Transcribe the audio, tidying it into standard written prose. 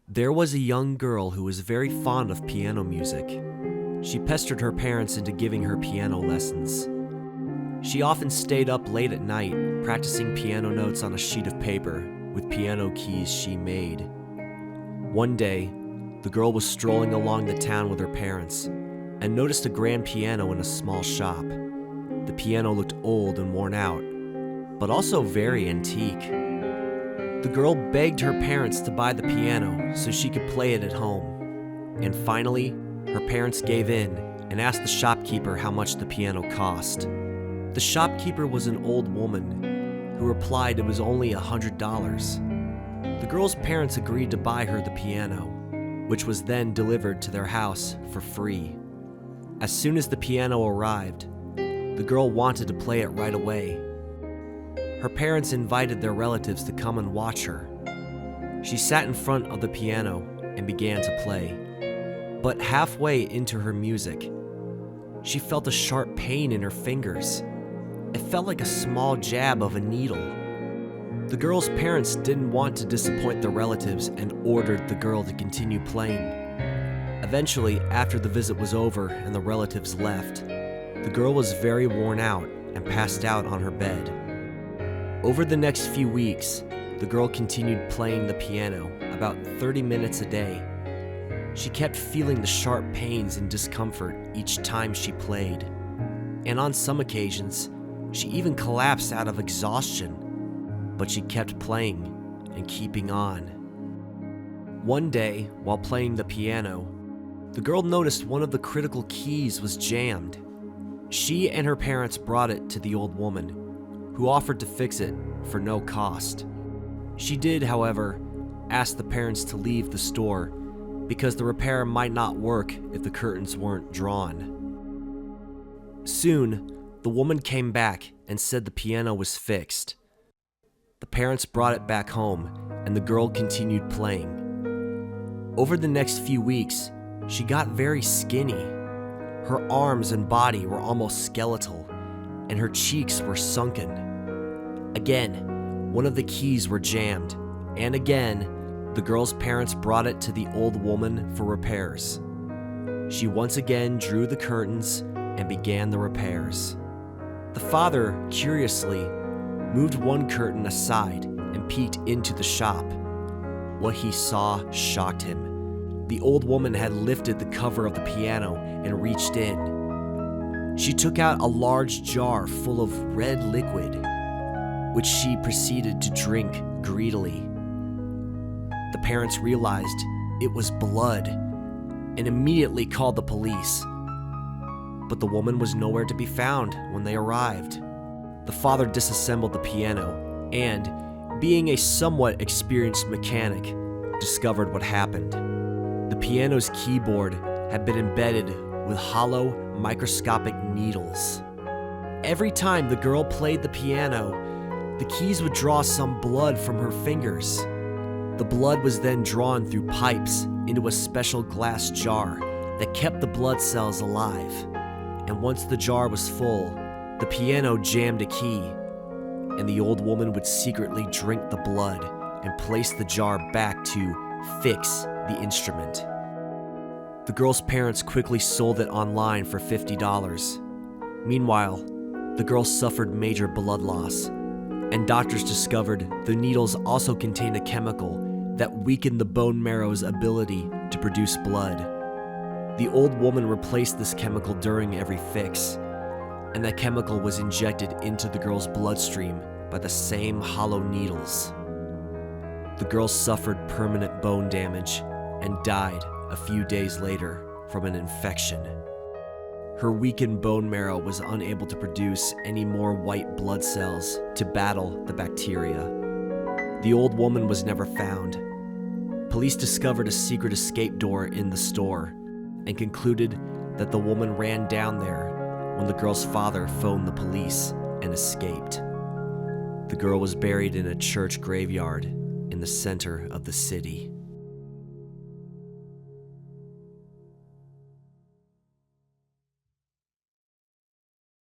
There was a young girl who was very fond of piano music. She pestered her parents into giving her piano lessons. She often stayed up late at night, practicing piano notes on a sheet of paper with piano keys she made. One day, the girl was strolling along the town with her parents and noticed a grand piano in a small shop. The piano looked old and worn out, but also very antique. The girl begged her parents to buy the piano so she could play it at home. And finally, her parents gave in and asked the shopkeeper how much the piano cost. The shopkeeper was an old woman who replied it was only $100. The girl's parents agreed to buy her the piano, which was then delivered to their house for free. As soon as the piano arrived, the girl wanted to play it right away. Her parents invited their relatives to come and watch her. She sat in front of the piano and began to play. But halfway into her music, she felt a sharp pain in her fingers. It felt like a small jab of a needle. The girl's parents didn't want to disappoint their relatives and ordered the girl to continue playing. Eventually, after the visit was over and the relatives left, the girl was very worn out and passed out on her bed. Over the next few weeks, the girl continued playing the piano about 30 minutes a day. She kept feeling the sharp pains and discomfort each time she played. And on some occasions, she even collapsed out of exhaustion. But she kept playing and keeping on. One day, while playing the piano, the girl noticed one of the critical keys was jammed. She and her parents brought it to the old woman, who offered to fix it for no cost. She did, however, ask the parents to leave the store because the repair might not work if the curtains weren't drawn. Soon, the woman came back and said the piano was fixed. The parents brought it back home, and the girl continued playing. Over the next few weeks, she got very skinny. Her arms and body were almost skeletal, and her cheeks were sunken. Again, one of the keys were jammed, and again, the girl's parents brought it to the old woman for repairs. She once again drew the curtains and began the repairs. The father, curiously, moved one curtain aside and peeked into the shop. What he saw shocked him. The old woman had lifted the cover of the piano and reached in. She took out a large jar full of red liquid, which she proceeded to drink greedily. The parents realized it was blood and immediately called the police. But the woman was nowhere to be found when they arrived. The father disassembled the piano and, being a somewhat experienced mechanic, discovered what happened. The piano's keyboard had been embedded with hollow, microscopic needles. Every time the girl played the piano, the keys would draw some blood from her fingers. The blood was then drawn through pipes into a special glass jar that kept the blood cells alive. And once the jar was full, the piano jammed a key, and the old woman would secretly drink the blood and place the jar back to fix the instrument. The girl's parents quickly sold it online for $50. Meanwhile, the girl suffered major blood loss, and doctors discovered the needles also contained a chemical that weakened the bone marrow's ability to produce blood. The old woman replaced this chemical during every fix, and that chemical was injected into the girl's bloodstream by the same hollow needles. The girl suffered permanent bone damage and died a few days later from an infection. Her weakened bone marrow was unable to produce any more white blood cells to battle the bacteria. The old woman was never found. Police discovered a secret escape door in the store and concluded that the woman ran down there when the girl's father phoned the police and escaped. The girl was buried in a church graveyard in the center of the city.